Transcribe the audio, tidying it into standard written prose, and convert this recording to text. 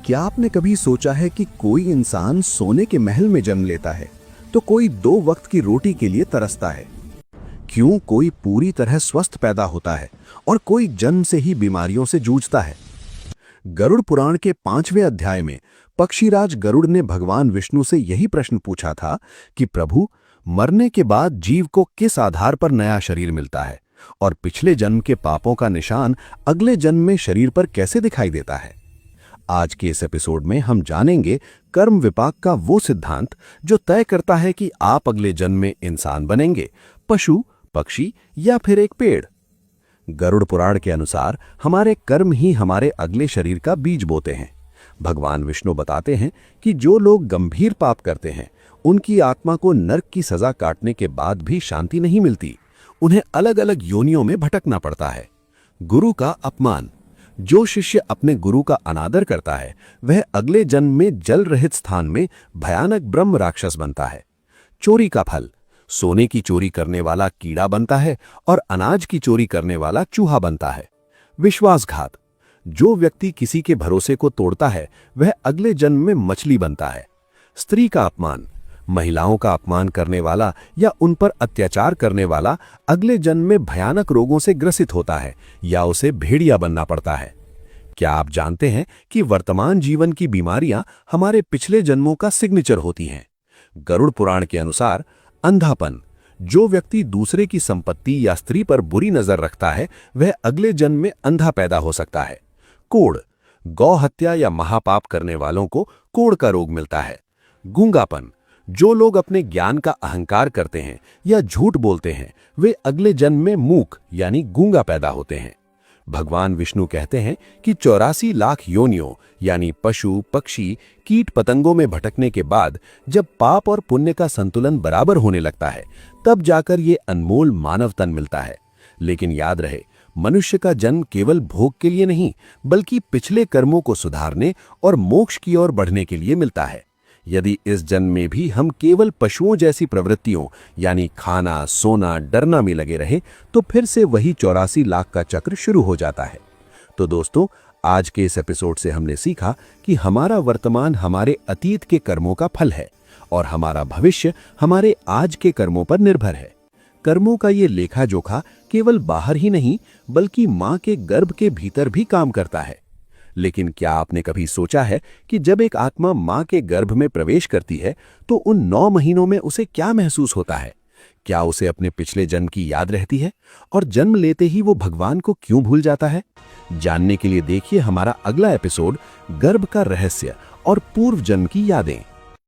क्या आपने कभी सोचा है कि कोई इंसान सोने के महल में जन्म लेता है तो कोई 2 वक्त की रोटी के लिए तरसता है? क्यों कोई पूरी तरह स्वस्थ पैदा होता है और कोई जन्म से ही बीमारियों से जूझता है? गरुड़ पुराण के 5वें अध्याय में पक्षीराज गरुड़ ने भगवान विष्णु से यही प्रश्न पूछा था कि प्रभु, मरने के बाद जीव को किस आधार पर नया शरीर मिलता है और पिछले जन्म के पापों का निशान अगले जन्म में शरीर पर कैसे दिखाई देता है? आज के इस एपिसोड में हम जानेंगे कर्म विपाक का वो सिद्धांत जो तय करता है कि आप अगले जन्म में इंसान बनेंगे, पशु, पक्षी या फिर एक पेड़। गरुड़ पुराण के अनुसार हमारे कर्म ही हमारे अगले शरीर का बीज बोते हैं। भगवान विष्णु बताते हैं कि जो लोग गंभीर पाप करते हैं उनकी आत्मा को नरक की सजा काटने के बाद भी शांति नहीं मिलती। उन्हें अलग अलग योनियों में भटकना पड़ता है। गुरु का अपमान। जो शिष्य अपने गुरु का अनादर करता है वह अगले जन्म में जल रहित स्थान में भयानक ब्रह्म राक्षस बनता है। चोरी का फल। सोने की चोरी करने वाला कीड़ा बनता है और अनाज की चोरी करने वाला चूहा बनता है। विश्वासघात। जो व्यक्ति किसी के भरोसे को तोड़ता है वह अगले जन्म में मछली बनता है। स्त्री का अपमान। महिलाओं का अपमान करने वाला या उन पर अत्याचार करने वाला अगले जन्म में भयानक रोगों से ग्रसित होता है या उसे भेड़िया बनना पड़ता है। क्या आप जानते हैं कि वर्तमान जीवन की बीमारियां हमारे पिछले जन्मों का सिग्नेचर होती हैं? गरुड़ पुराण के अनुसार अंधापन। जो व्यक्ति दूसरे की संपत्ति या स्त्री पर बुरी नजर रखता है वह अगले जन्म में अंधा पैदा हो सकता है। कोढ़। गौ हत्या या महापाप करने वालों को कोढ़ का रोग मिलता है। गूंगापन। जो लोग अपने ज्ञान का अहंकार करते हैं या झूठ बोलते हैं वे अगले जन्म में मूक यानी गूंगा पैदा होते हैं। भगवान विष्णु कहते हैं कि 84 लाख योनियों यानी पशु, पक्षी, कीट पतंगों में भटकने के बाद जब पाप और पुण्य का संतुलन बराबर होने लगता है तब जाकर ये अनमोल मानव तन मिलता है। लेकिन याद रहे, मनुष्य का जन्म केवल भोग के लिए नहीं बल्कि पिछले कर्मों को सुधारने और मोक्ष की ओर बढ़ने के लिए मिलता है। यदि इस जन्म में भी हम केवल पशुओं जैसी प्रवृत्तियों यानी खाना, सोना, डरना में लगे रहे तो फिर से वही 84 लाख का चक्र शुरू हो जाता है। तो दोस्तों, आज के इस एपिसोड से हमने सीखा कि हमारा वर्तमान हमारे अतीत के कर्मों का फल है और हमारा भविष्य हमारे आज के कर्मों पर निर्भर है। कर्मों का ये लेखा जोखा केवल बाहर ही नहीं बल्कि मां के गर्भ के भीतर भी काम करता है। लेकिन क्या आपने कभी सोचा है कि जब एक आत्मा मां के गर्भ में प्रवेश करती है तो उन 9 महीनों में उसे क्या महसूस होता है? क्या उसे अपने पिछले जन्म की याद रहती है और जन्म लेते ही वो भगवान को क्यों भूल जाता है? जानने के लिए देखिए हमारा अगला एपिसोड, गर्भ का रहस्य और पूर्व जन्म की यादें।